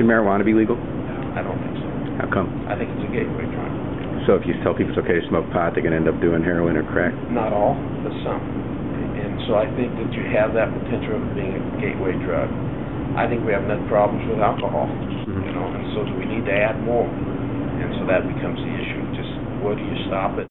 Should marijuana be legal? I don't think so. How come? I think it's a gateway drug. So if you tell people it's okay to smoke pot, they're going to end up doing heroin or crack? Not all, but some. And so I think that you have that potential of being a gateway drug. I think we have enough problems with alcohol, and so do we need to add more? And so that becomes the issue. Just where do you stop it?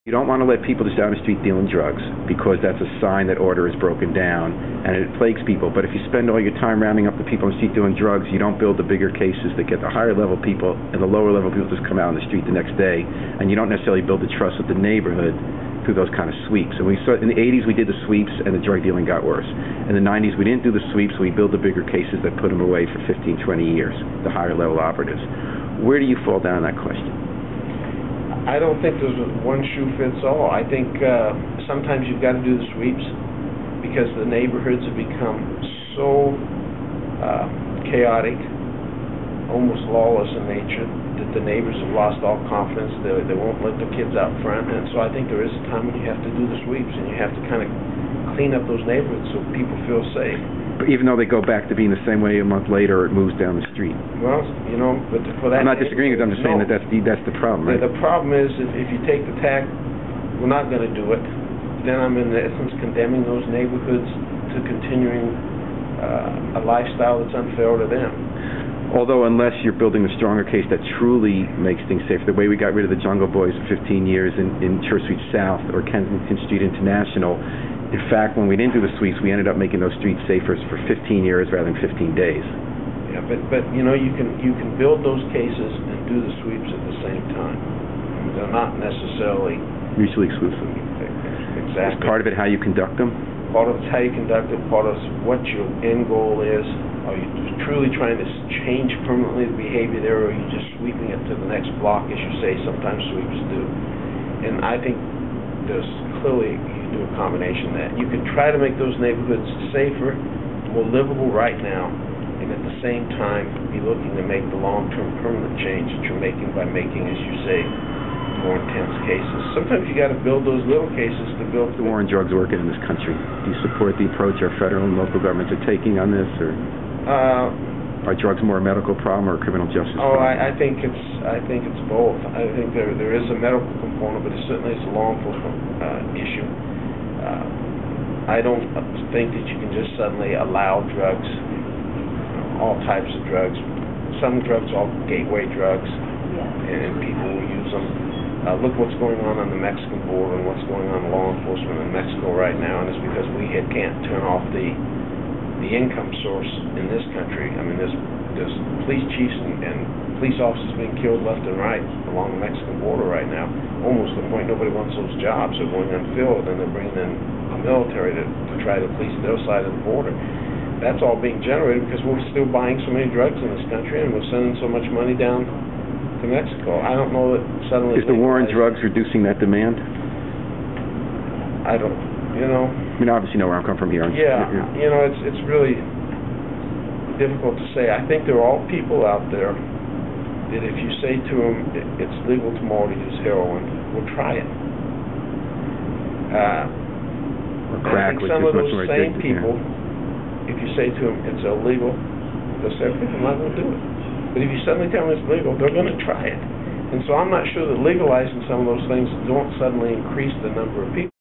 You don't want to let people just down the street dealing drugs because that's a sign that order is broken down and it plagues people. But if you spend all your time rounding up the people on the street doing drugs, you don't build the bigger cases that get the higher level people, and the lower level people just come out on the street the next day, and you don't necessarily build the trust with the neighborhood through those kind of sweeps. And in the 80s we did the sweeps and the drug dealing got worse. In the 90s we didn't do the sweeps, we built the bigger cases that put them away for 15, 20 years, the higher level operatives. Where do you fall down on that question? I don't think there's a one shoe fits all. I think sometimes you've got to do the sweeps because the neighborhoods have become so chaotic, almost lawless in nature, that the neighbors have lost all confidence. They won't let the kids out front. And so I think there is a time when you have to do the sweeps and you have to kind of clean up those neighborhoods so people feel safe. But even though they go back to being the same way a month later, it moves down the street. Well, but for that... I'm not disagreeing with you, I'm just saying that that's the problem, right? The problem is if you take the tack, we're not going to do it, then I'm in essence condemning those neighborhoods to continuing a lifestyle that's unfair to them. Although unless you're building a stronger case that truly makes things safe, the way we got rid of the Jungle Boys for 15 years in Church Street South or Kensington Street International, in fact, when we didn't do the sweeps, we ended up making those streets safer for 15 years rather than 15 days. Yeah, but you can build those cases and do the sweeps at the same time. They're not necessarily mutually exclusive. Exactly. Is part of it how you conduct them? Part of it's how you conduct it. Part of it's what your end goal is. Are you truly trying to change permanently the behavior there, or are you just sweeping it to the next block, as you say sometimes sweeps do? And I think there's clearly do a combination of that. You can try to make those neighborhoods safer, more livable right now, and at the same time be looking to make the long-term permanent change that you're making by making, as you say, more intense cases. Sometimes you got to build those little cases to build... The war on drugs working in this country. Do you support the approach our federal and local governments are taking on this, or are drugs more a medical problem or a criminal justice problem? I think it's both. I think there is a medical component, but it certainly is a law enforcement issue. I don't think that you can just suddenly allow drugs, all types of drugs. Some drugs are gateway drugs, and people will use them. Look what's going on the Mexican border and what's going on in law enforcement in Mexico right now, and it's because we can't turn off the income source in this country. I mean, there's police chiefs and police officers being killed left and right along the Mexican border right now, almost to the point nobody wants those jobs. They're going unfilled, and they're bringing in the military to try to police their side of the border. That's all being generated because we're still buying so many drugs in this country, and we're sending so much money down to Mexico. I don't know that suddenly... Is the war on drugs reducing that demand? I don't, I mean, obviously you know where I'm coming from here. Yeah, it's really difficult to say. I think there are all people out there that if you say to them it's legal tomorrow to use heroin, we'll try it. Or crack, I think some of those same people, if you say to them it's illegal, they'll say, okay, I'm not going to do it. But if you suddenly tell them it's legal, they're going to try it. And so I'm not sure that legalizing some of those things don't suddenly increase the number of people.